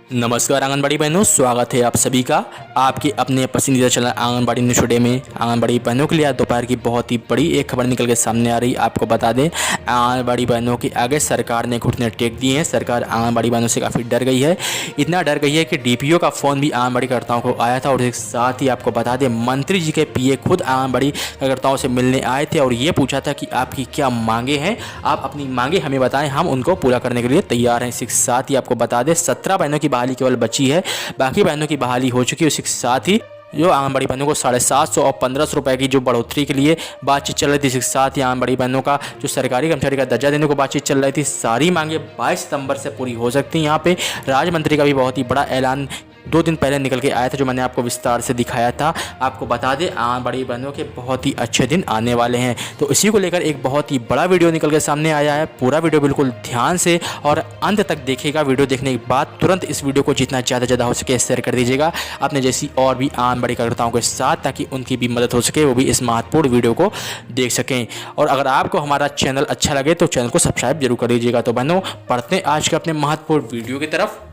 नमस्कार आंगनबाड़ी बहनों, स्वागत है आप सभी का आपके अपने पसंदीदा चैनल आंगनबाड़ी न्यूज़ टुडे में। आंगनबाड़ी बहनों के लिए आज दोपहर की बहुत ही बड़ी एक खबर निकल के सामने आ रही। आपको बता दें, आंगनबाड़ी बहनों के आगे सरकार ने घुटने टेक दिए हैं। सरकार आंगनबाड़ी बहनों से काफ़ी डर गई है। इतना डर गई है कि डीपीओ का फ़ोन भी आंगनबाड़ी कार्यकर्ताओं को आया था। और एक साथ ही आपको बता दें, मंत्री जी के पीए खुद आंगनबाड़ी कार्यकर्ताओं से मिलने आए थे और ये पूछा था कि आपकी क्या मांगे हैं, आप अपनी मांगे हमें बताएं, हम उनको पूरा करने के लिए तैयार हैं। इसी के साथ ही आपको बता दें, 17 बहनों की बहाली केवल बची है, बाकी बहनों की बहाली हो चुकी है। उसी के साथ ही जो आंगनबाड़ी बहनों को 750 और 1500 रुपये की जो बढ़ोतरी के लिए बातचीत चल रही थी, इसके साथ ही आंगनबाड़ी बहनों का जो सरकारी कर्मचारी का दर्जा देने को बातचीत चल रही थी, सारी मांगे 22 सितंबर से पूरी हो सकती हैं। यहाँ पे राज्य मंत्री का भी बहुत ही बड़ा ऐलान 2 दिन पहले निकल के आया था, जो मैंने आपको विस्तार से दिखाया था। आपको बता दें, आंगनबाड़ी बहनों के बहुत ही अच्छे दिन आने वाले हैं, तो इसी को लेकर एक बहुत ही बड़ा वीडियो निकल के सामने आया है। पूरा वीडियो बिल्कुल ध्यान से और अंत तक देखिएगा। वीडियो देखने के बाद तुरंत इस वीडियो को जितना ज़्यादा हो सके शेयर कर दीजिएगा अपने जैसी और भी आंगनबाड़ी कार्यकर्ताओं के साथ, ताकि उनकी भी मदद हो सके, वो भी इस महत्वपूर्ण वीडियो को देख सकें। और अगर आपको हमारा चैनल अच्छा लगे तो चैनल को सब्सक्राइब जरूर कर दीजिएगा। तो बहनों, पढ़ते हैं आज के अपने महत्वपूर्ण वीडियो की तरफ।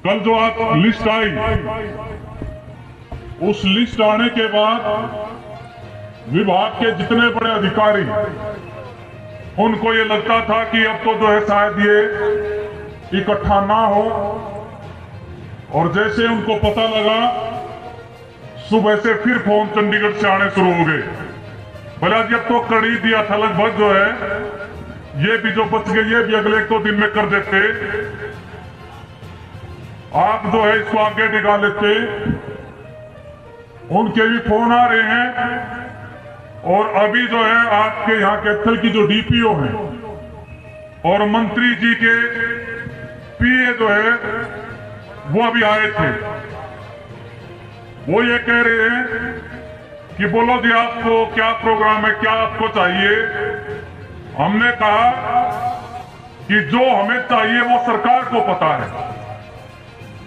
कल जो आप लिस्ट आई, उस लिस्ट आने के बाद विभाग के जितने बड़े अधिकारी, उनको ये लगता था कि अब तो जो है शायद ये इकट्ठा ना हो। और जैसे उनको पता लगा, सुबह से फिर फोन चंडीगढ़ से आने शुरू हो गए। भला जी अब तो कर ही दिया था लगभग, जो है ये भी जो बच गए ये भी अगले 1-2 दिन में कर देते, आप जो है इसको आगे निकाल लेते। उनके भी फोन आ रहे हैं। और अभी जो है आपके यहाँ कैथल की जो डीपीओ है और मंत्री जी के पीए जो है वो अभी आए थे। वो ये कह रहे हैं कि बोलो जी आपको क्या प्रोग्राम है, क्या आपको चाहिए। हमने कहा कि जो हमें चाहिए वो सरकार को पता है,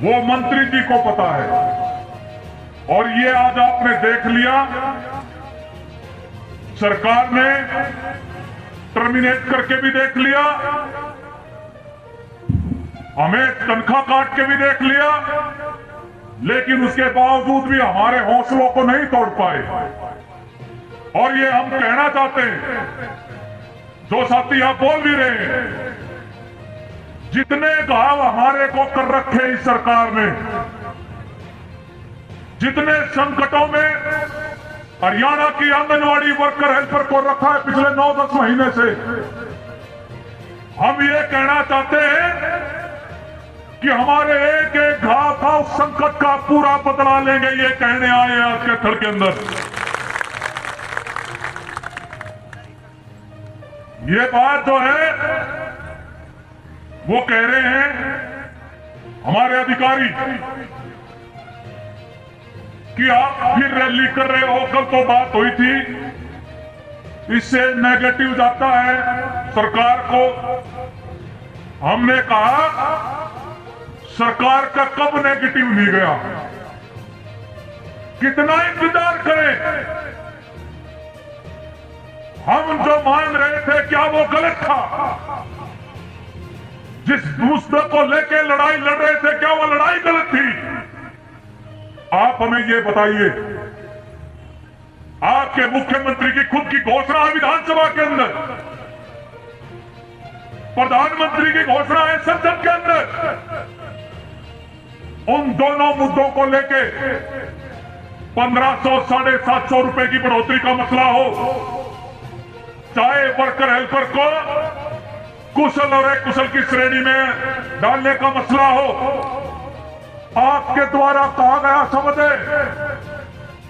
वो मंत्री जी को पता है। और ये आज आपने देख लिया, सरकार ने टर्मिनेट करके भी देख लिया, हमें तनख्वाह काट के भी देख लिया, लेकिन उसके बावजूद भी हमारे हौसलों को नहीं तोड़ पाए। और ये हम कहना चाहते हैं, जो साथी आप बोल भी रहे हैं, जितने घाव हमारे को कर रखे इस सरकार ने, जितने संकटों में हरियाणा की आंगनवाड़ी वर्कर हेल्पर को रखा है पिछले 9-10 महीने से, हम ये कहना चाहते हैं कि हमारे एक एक घाव का उस संकट का पूरा बदला लेंगे, ये कहने आए हैं आज के थड़ के अंदर। ये बात जो है वो कह रहे हैं हमारे अधिकारी कि आप फिर रैली कर रहे हो। कल तो बात हुई थी, इससे नेगेटिव जाता है सरकार को। हमने कहा सरकार का कब नेगेटिव नहीं गया, कितना इंतजार करें। हम जो मान रहे थे क्या वो गलत था? जिस मुद्दे को लेके लड़ाई लड़ रहे थे क्या वो लड़ाई गलत थी? आप हमें ये बताइए। आपके मुख्यमंत्री की खुद की घोषणा है विधानसभा के अंदर, प्रधानमंत्री की घोषणा है संसद के अंदर। उन दोनों मुद्दों को लेके 1500 750 रुपए की बढ़ोतरी का मसला हो, चाहे वर्कर हेल्पर को कुशल और अकुशल की श्रेणी में डालने का मसला हो, आपके द्वारा कहा गया शब्द है,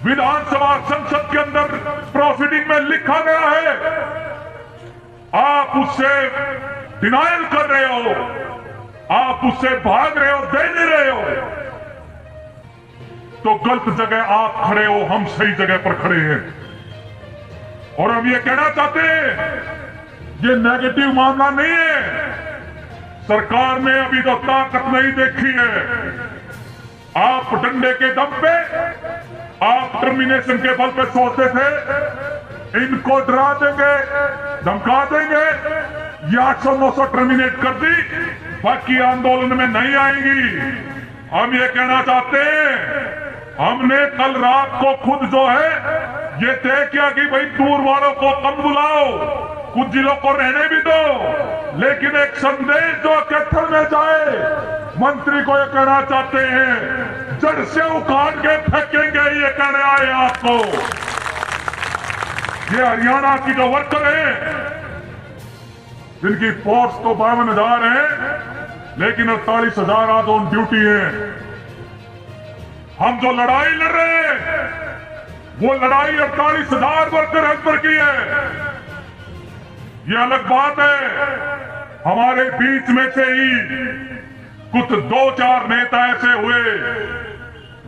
विधानसभा संसद के अंदर प्रोसीडिंग में लिखा गया है, आप उससे डिनायल कर रहे हो, आप उससे भाग रहे हो, दे नहीं रहे हो, तो गलत जगह आप खड़े हो, हम सही जगह पर खड़े हैं। और हम ये कहना चाहते हैं, ये नेगेटिव मामला नहीं है। सरकार ने अभी तो ताकत नहीं देखी है। आप डंडे के दम पे, आप टर्मिनेशन के बल पे सोचते थे इनको डरा देंगे, धमका देंगे, ये 800-900 टर्मिनेट कर दी, बाकी आंदोलन में नहीं आएंगी। हम ये कहना चाहते हैं, हमने कल रात को खुद जो है ये तय किया कि भाई दूर वालों को कम बुलाओ, कुछ जिलों को रहने भी दो, लेकिन एक संदेश जो कैथल में जाए, मंत्री को ये कहना चाहते हैं जड़ से उखाड़ के फेंकेंगे, ये कहने आए आपको। ये हरियाणा की जो वर्कर है जिनकी फोर्स तो 52,000 है, लेकिन 48,000 आज ऑन ड्यूटी है। हम जो लड़ाई लड़ रहे हैं वो लड़ाई 48,000 वर्कर हेल्पर की है। ये अलग बात है, हमारे बीच में से ही कुछ 2-4 नेता ऐसे हुए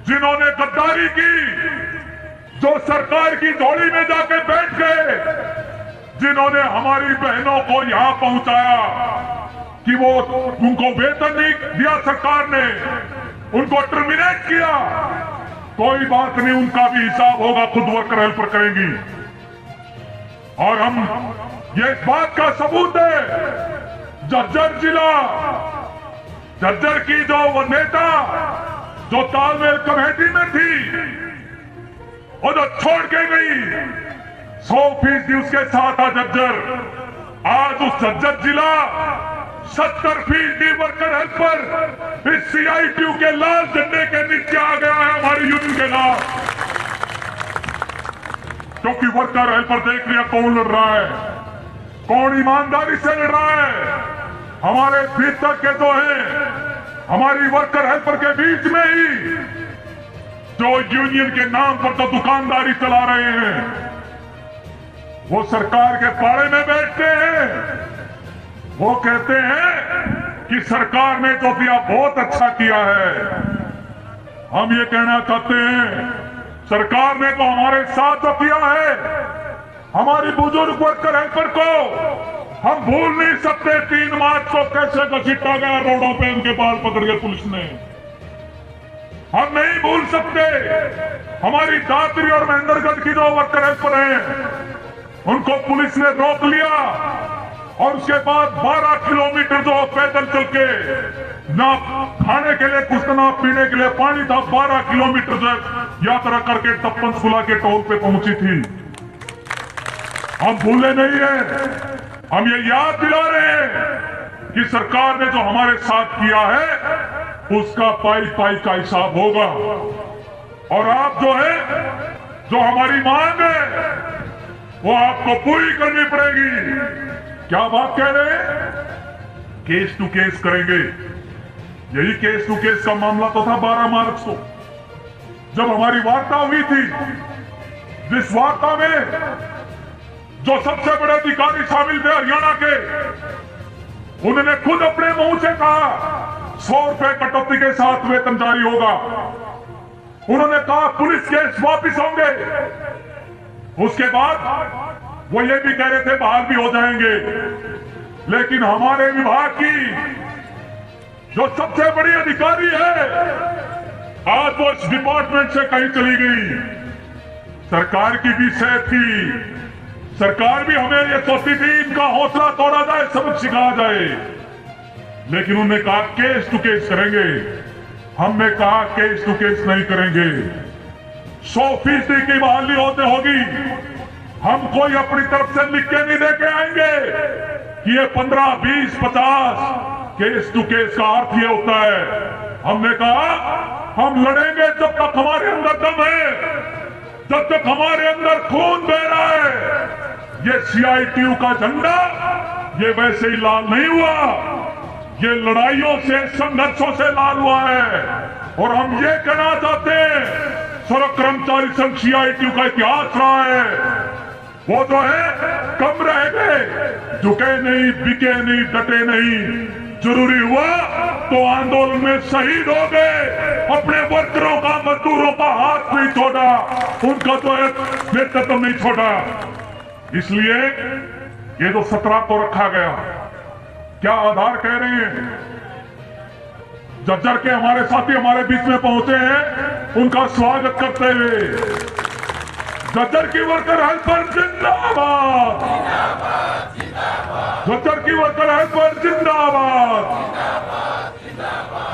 जिन्होंने गद्दारी की, जो सरकार की झोली में जाके बैठ गए, जिन्होंने हमारी बहनों को यहां पहुंचाया कि वो उनको वेतन नहीं दिया सरकार ने, उनको टर्मिनेट किया। कोई बात नहीं, उनका भी हिसाब होगा, खुद वर्कर हेल्पर करेंगी। और हम ये इस बात का सबूत है, झज्जर जिला, झज्जर की जो वो नेता जो तालमेल कमेटी में थी और जो छोड़ के गई, 100% उसके साथ था झज्जर। आज उस झज्जर जिला 70% वर्कर हेल्पर इस CITU के लाल झंडे के नीचे आ गया है हमारी यूनियन के खिलाफ, क्योंकि वर्कर हेल्पर देख लिया कौन लड़ रहा है, कौन ईमानदारी से लड़ रहा है। हमारे भीतर के जो है, हमारी वर्कर हेल्पर के बीच में ही जो यूनियन के नाम पर जो दुकानदारी चला रहे हैं, वो सरकार के पाड़े में बैठते हैं। वो कहते हैं कि सरकार ने जो दिया बहुत अच्छा किया है। हम ये कहना चाहते हैं, सरकार ने तो हमारे साथ जो किया है, हमारी बुजुर्ग वर्कर हेल्पर को हम भूल नहीं सकते। 3 मार्च को कैसे घसीटा गया रोडों पे, उनके बाल पकड़ के पुलिस ने, हम नहीं भूल सकते। हमारी दादरी और महेंद्रगढ़ की जो वर्कर हेल्पर हैं, उनको पुलिस ने रोक लिया और उसके बाद 12 किलोमीटर जो पैदल चल के, ना खाने के लिए कुछ, ना पीने के लिए पानी था, 12 किलोमीटर जो यात्रा करके टप्पन सुला के टोल पे पहुंची थी। हम भूले नहीं है, हम ये याद दिला रहे हैं कि सरकार ने जो हमारे साथ किया है उसका पाई पाई का हिसाब होगा। और आप जो है, जो हमारी मांग है वो आपको पूरी करनी पड़ेगी। क्या बात कह रहे हैं? केस टू केस करेंगे। यही केस टू केस का मामला तो था 12 मार्च को, जब हमारी वार्ता हुई थी, जिस वार्ता में जो सबसे बड़े अधिकारी शामिल थे हरियाणा के, उन्होंने खुद अपने मुंह से कहा 100 रुपए कटौती के साथ वेतन जारी होगा। उन्होंने कहा पुलिस केस वापिस होंगे। उसके बाद वो ये भी कह रहे थे बहाल भी हो जाएंगे। लेकिन हमारे विभाग की जो सबसे बड़ी अधिकारी है, आज वो इस डिपार्टमेंट से कहीं चली गई। सरकार की भी सह थी, सरकार भी हमें ये सोचती थी इनका हौसला तोड़ा जाए, सबक सिखाया जाए, लेकिन उन्होंने कहा केस टू केस करेंगे। हमने कहा केस टू केस नहीं करेंगे, 100% की बहाली होते होगी। हम कोई अपनी तरफ से लिख के नहीं देके आएंगे कि ये 15, 20, 50 केस टू केस का अर्थ ये होता है। हमने कहा हम लड़ेंगे जब तक हमारे अंदर दम है, जब तक हमारे अंदर खून बह रहा है। ये CITU का झंडा ये वैसे ही लाल नहीं हुआ, ये लड़ाइयों से, संघर्षों से लाल हुआ है। और हम ये कहना चाहते हैं, सड़क कर्मचारी संघ CITU का इतिहास रहा है, वो जो है कम रह गए, झुके नहीं, बिके नहीं, डटे नहीं। जरूरी हुआ तो आंदोलन में शहीद हो गए, अपने वर्करों का, मजदूरों का हाथ नहीं छोड़ा, उनका जो है नेतृत्व नहीं छोड़ा। इसलिए ये जो 17 को रखा गया, क्या आधार कह रहे हैं? झज्जर के हमारे साथी हमारे बीच में पहुंचे हैं, उनका स्वागत करते हुए झज्जर की वर्कर हेल्पर जिंदाबाद, झज्जर की वर्कर हेल्पर जिंदाबाद।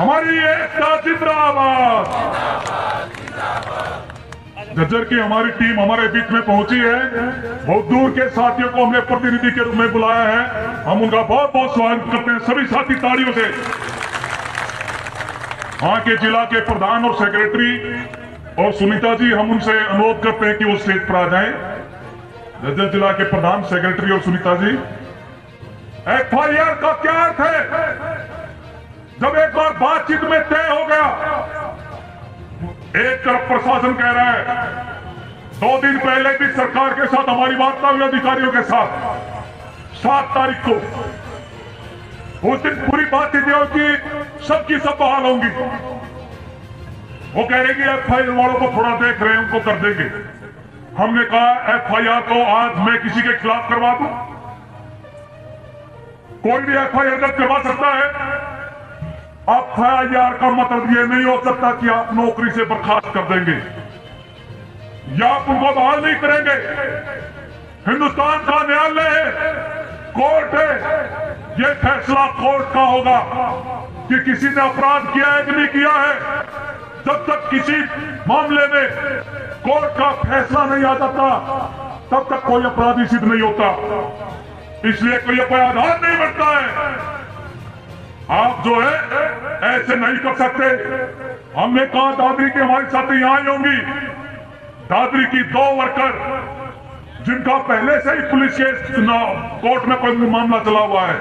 हमारी एकता जिंदाबाद। झज्जर की हमारी टीम हमारे बीच में पहुंची है। बहुत दूर के साथियों को हमने प्रतिनिधि के रूप में बुलाया है। हम उनका बहुत बहुत स्वागत करते हैं सभी साथी तालियों से। वहां के जिला के प्रधान और सेक्रेटरी और सुनीता जी, हम उनसे अनुरोध करते हैं कि वो स्टेज पर आ जाएं। झज्जर जिला के प्रधान, सेक्रेटरी और सुनीता जी। एफआईआर का क्या अर्थ है? जब एक बार बातचीत में तय हो गया, एक तरफ प्रशासन कह रहा है, 2 दिन पहले भी सरकार के साथ हमारी वार्ता हुई अधिकारियों के साथ 7 तारीख को। उस दिन पूरी बातचीत होगी, सबकी सब बहाल होंगी। वो कह रहे कि एफआईआर वालों को थोड़ा देख रहे हैं, उनको कर देंगे। हमने कहा एफआईआर तो आज मैं किसी के खिलाफ करवा दूं? कोई भी एफआईआर दर्ज करवा सकता है। एफआईआर का मतलब ये नहीं हो सकता कि आप नौकरी से बर्खास्त कर देंगे या आप उनको बहाल नहीं करेंगे। हिंदुस्तान का न्यायालय है, कोर्ट है, ये फैसला कोर्ट का होगा कि किसी ने अपराध किया है कि नहीं किया है। जब तक किसी मामले में कोर्ट का फैसला नहीं आ जाता, तब तक कोई अपराधी सिद्ध नहीं होता। इसलिए कोई आधार नहीं बनता है। आप जो है ऐसे नहीं कर सकते। हमने कहा दादरी की हमारे साथ यहां आई होंगी। दादरी की 2 वर्कर जिनका पहले से ही पुलिस के कोर्ट में कोई मामला चला हुआ है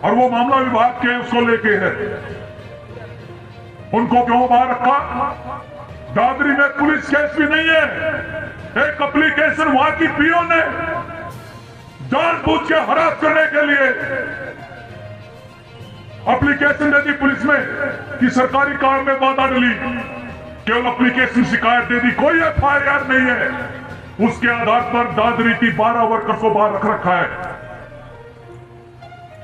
और वो मामला विभाग के उसको लेके है, उनको क्यों बाहर रखा? दादरी में पुलिस केस भी नहीं है। एक एप्लीकेशन वहां की पीओ ने जानबूझ के हरास करने के लिए एप्लीकेशन दे दी पुलिस में कि सरकारी काम में बाधा डली। केवल एप्लीकेशन शिकायत दे दी, कोई एफआईआर नहीं है। उसके आधार पर दादरी की 12 वर्कर को बाहर रख रखा है।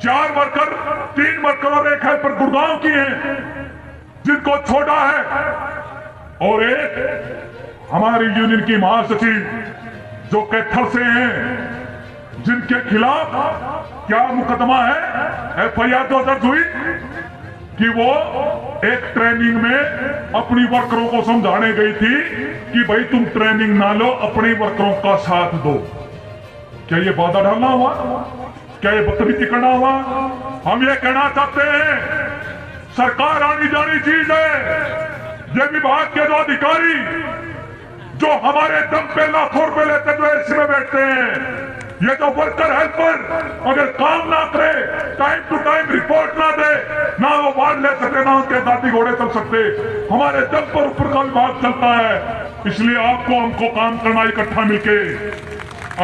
4 वर्कर, 3 वर्कर और एक हेल्पर गुड़गांव की हैं जिनको छोड़ा है, और एक हमारी यूनियन की महासचिव जो कैथल से हैं, जिनके खिलाफ क्या मुकदमा है, एफआईआर तो दर्ज हुई कि वो एक ट्रेनिंग में अपनी वर्करों को समझाने गई थी कि भाई तुम ट्रेनिंग ना लो, अपने वर्करों का साथ दो। क्या ये बाधा डालना हुआ? क्या ये बदतमीजी करना हुआ? हम ये कहना चाहते हैं, सरकार आनी जानी चीज है। ये विभाग के जो अधिकारी जो हमारे दम पे लाखों रुपए लेते जो एसी में बैठते हैं, ये जो वर्कर हेल्पर अगर काम ना करे, टाइम टू टाइम रिपोर्ट ना दे, ना वो वार्ड ले सकते, ना उनके दादी घोड़े चल सकते। हमारे दम पर ऊपर का विभाग चलता है। इसलिए आपको हमको काम करना इकट्ठा मिलके।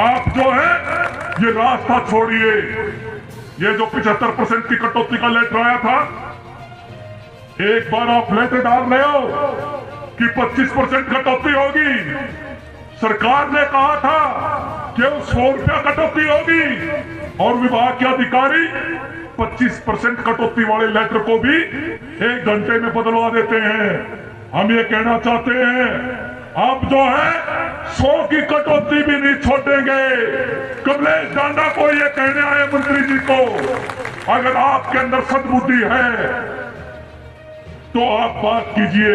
आप जो है ये रास्ता छोड़िए। ये जो 75% की कटौती का लेटर आया था, एक बार आप लेटर डाल रहे हो कि 25% कटौती होगी। सरकार ने कहा था कि 100 रुपया कटौती होगी और विभाग के अधिकारी 25% कटौती वाले लेटर को भी 1 घंटे में बदलवा देते हैं। हम ये कहना चाहते हैं, अब जो है 100 की कटौती भी नहीं छोड़ेंगे। कमलेश डांडा को ये कहने आए मंत्री जी को, अगर आपके अंदर सद्बुद्धि है तो आप बात कीजिए,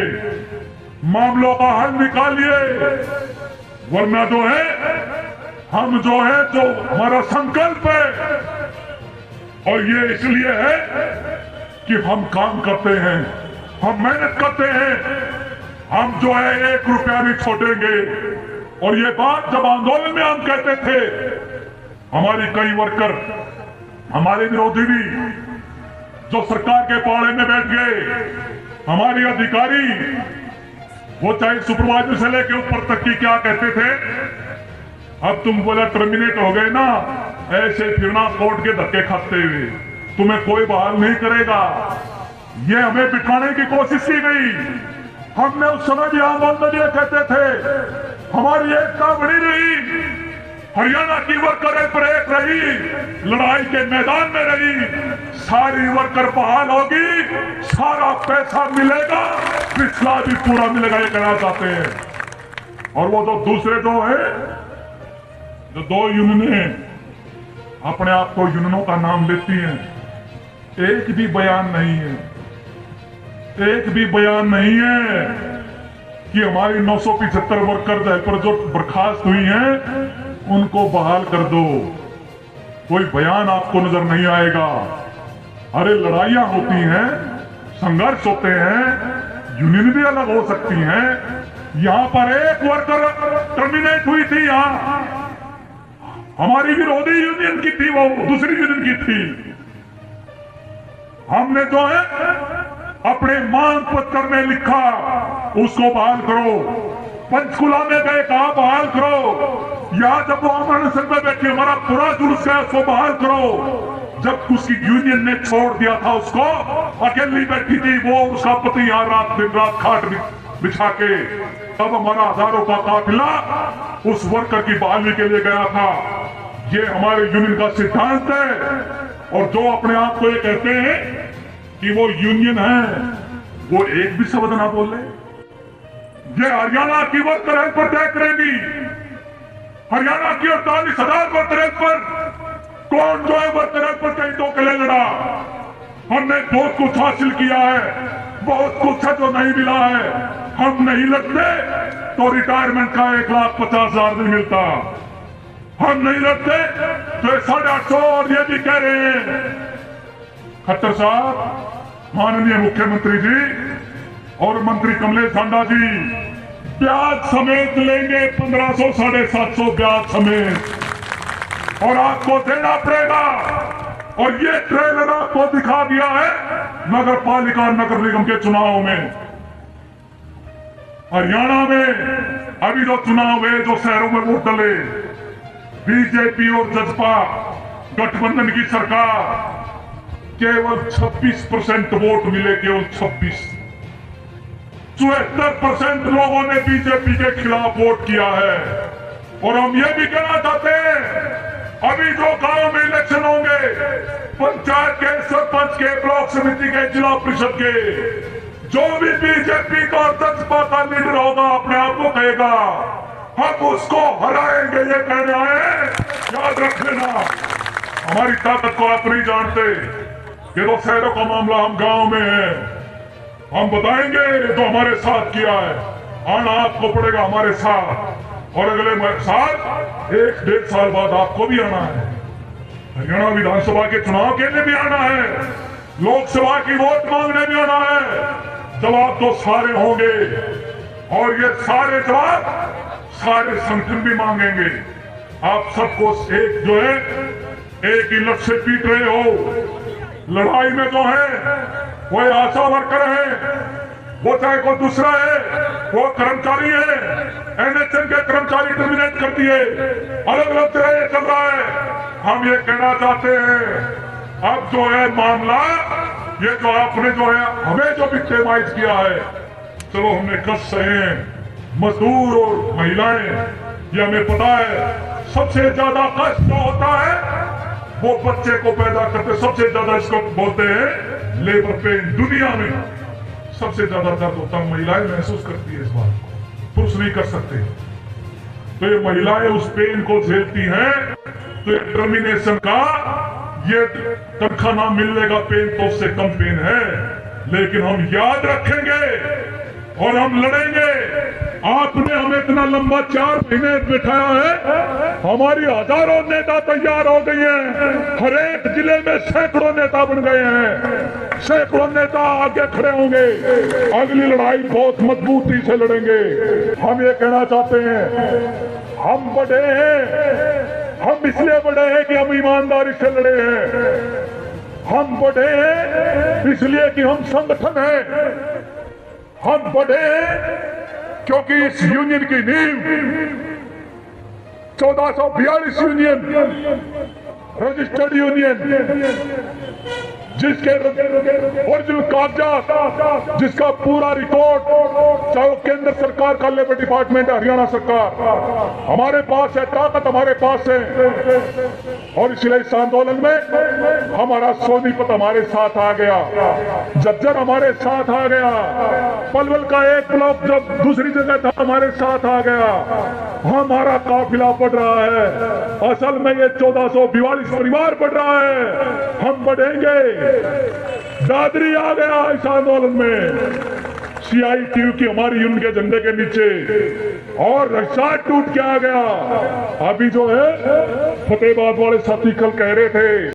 मामलों का हल निकालिए, वरना जो है हम जो है जो हमारा संकल्प है, और ये इसलिए है कि हम काम करते हैं, हम मेहनत करते हैं, हम जो है 1 रुपया नहीं छोड़ेंगे। और ये बात जब आंदोलन में हम कहते थे, हमारी कई वर्कर, हमारे विरोधी भी जो सरकार के पाले में बैठ गए, हमारी अधिकारी, वो चाहे सुपरवाइजर से लेके ऊपर तक की क्या कहते थे, अब तुम बोला टर्मिनेट हो गए ना, ऐसे फिरना कोर्ट के धक्के खाते हुए, तुम्हें कोई बहाल नहीं करेगा। ये हमें बिठाने की कोशिश की गई। हमने उस समय भी आंदोलन में ये कहते थे, हमारी एकता बनी रही, हरियाणा की वर्कर पर एक रही, लड़ाई के मैदान में रही, सारी वर्कर बहाल होगी, सारा पैसा मिलेगा, पिछला भी पूरा मिलेगा, ये कहना चाहते हैं। और वो जो दूसरे जो है, जो 2 यूनियनें अपने आप को यूनियनों का नाम लेती हैं, एक भी बयान नहीं है, एक भी बयान नहीं है कि हमारी 975 वर्कर हेल्पर जो बर्खास्त हुई हैं उनको बहाल कर दो। कोई बयान आपको नजर नहीं आएगा। अरे लड़ाइयां होती हैं, संघर्ष होते हैं, यूनियन भी अलग हो सकती हैं। यहां पर एक वर्कर टर्मिनेट हुई थी, यहां हमारी विरोधी यूनियन की थी, वो दूसरी यूनियन की थी। हमने जो है अपने मांग पत्र में लिखा उसको बहाल करो। पंचकुला में गए, कहा बहाल करो। यहाँ जब वो अमृतसर में बैठी हमारा पूरा जुलूस गया, उसको बहाल करो। जब उसकी यूनियन ने छोड़ दिया था, उसको अकेली बैठी थी वो, उसका पति यहाँ रात दिन रात खाट बिछा के, तब हमारा हजारों का काफिला उस वर्कर की बहाली के लिए गया था। ये हमारे यूनियन का सिद्धांत है। और जो अपने आप को ये कहते हैं कि वो यूनियन है, वो एक भी शब्द ना बोले। ये हरियाणा की वर्कर हेल्पर तय करेंगी। हरियाणा की 48,000 वर्कर हेल्पर, कौन जो है वर्कर हेल्पर के हितों के लिए लड़ा। हमने बहुत कुछ हासिल किया है, बहुत कुछ है जो नहीं मिला है। हम नहीं लड़ते तो रिटायरमेंट का 1,50,000 नहीं मिलता। हम नहीं लड़ते तो 850 और ये भी कह रहे हैं खट्टर साहब, माननीय मुख्यमंत्री जी और मंत्री कमलेश ढांडा जी, ब्याज समेत लेंगे 1500 750 ब्याज समेत, और आपको देना पड़ेगा। और ये ट्रेलर आपको दिखा दिया है नगर पालिका नगर निगम के चुनाव में। हरियाणा में अभी जो चुनाव हुए, जो शहरों में वोट डले, बीजेपी और जसपा गठबंधन की सरकार, केवल 26% वोट मिले, केवल 26। 74% लोगों ने बीजेपी के खिलाफ वोट किया है। और हम ये भी कहना चाहते हैं, अभी जो गांव में इलेक्शन होंगे, पंचायत के, सरपंच के, ब्लॉक समिति के, जिला परिषद के, जो भी बीजेपी का और जसपा का लीडर होगा अपने आप को कहेगा हम उसको हराएंगे। ये कहने आए, याद रख लेना। हमारी ताकत को आप नहीं जानते। ये तो शहरों का मामला, हम गांव में है। हम बताएंगे जो हमारे साथ किया है। आना आपको पड़ेगा हमारे साथ। और अगले साल 1-1.5 साल बाद आपको भी आना है। हरियाणा विधानसभा के चुनाव के लिए भी आना है, लोकसभा की वोट मांगने भी आना है। जवाब तो सारे होंगे, और ये सारे जवाब सारे संगठन भी मांगेंगे। आप सबको एक जो है एक ही लक्ष्य से पीट रहे हो। लड़ाई में जो है वो आशा वर्कर है, वो चाहे कोई दूसरा है, वो कर्मचारी है। एनएचएम के कर्मचारी टर्मिनेट कर दिए, अलग अलग तरह ये चल रहा है। हम ये कहना चाहते हैं, अब जो है मामला, ये जो आपने जो है हमें जो विक्टिमाइज किया है, चलो हमने कष्ट सहे, मजदूर और महिलाएं, ये हमें पता है। सबसे ज्यादा कष्ट जो होता है वो बच्चे को पैदा करते, सबसे ज्यादा इसको बोलते हैं लेबर पेन। दुनिया में सबसे ज्यादा दर्द होता है, महिलाएं महसूस करती है इस बात को, पुरुष नहीं कर सकते। तो ये महिलाएं उस पेन को झेलती हैं। तो ये टर्मिनेशन का, ये तनख्वाह ना मिलने का पेन तो उससे कम पेन है। लेकिन हम याद रखेंगे और हम लड़ेंगे। आपने हमें इतना लंबा 4 महीने बिठाया है, हमारी हजारों नेता तैयार हो गए हैं। हर एक जिले में सैकड़ों नेता बन गए हैं, सैकड़ों नेता आगे खड़े होंगे। अगली लड़ाई बहुत मजबूती से लड़ेंगे। हम ये कहना चाहते हैं, हम बड़े हैं, हम इसलिए बड़े हैं कि हम ईमानदारी से लड़े हैं। हम बड़े हैं इसलिए कि हम संगठन हैं। हम बड़े हैं क्योंकि इस यूनियन की नींव 1442 यूनियन, रजिस्टर्ड यूनियन, जिसके ओरिजिनल कागजात, जिसका पूरा रिकॉर्ड, चाहे वो केंद्र सरकार का लेबर डिपार्टमेंट है, हरियाणा सरकार, हमारे पास है, ताकत हमारे पास है। और इसलिए इस आंदोलन में हमारा सोनीपत हमारे साथ आ गया, झज्जर हमारे साथ आ गया, पलवल का एक ब्लॉक जब दूसरी जगह था हमारे साथ आ गया। हमारा काफिला बढ़ रहा है। असल में ये 1442 परिवार बढ़ रहा है। हम बढ़ेंगे। दादरी आ गया इस आंदोलन में, CITU की हमारी यूनियन के झंडे के नीचे, और रक्षा टूट के आ गया। अभी जो है फतेहाबाद वाले साथी कल कह रहे थे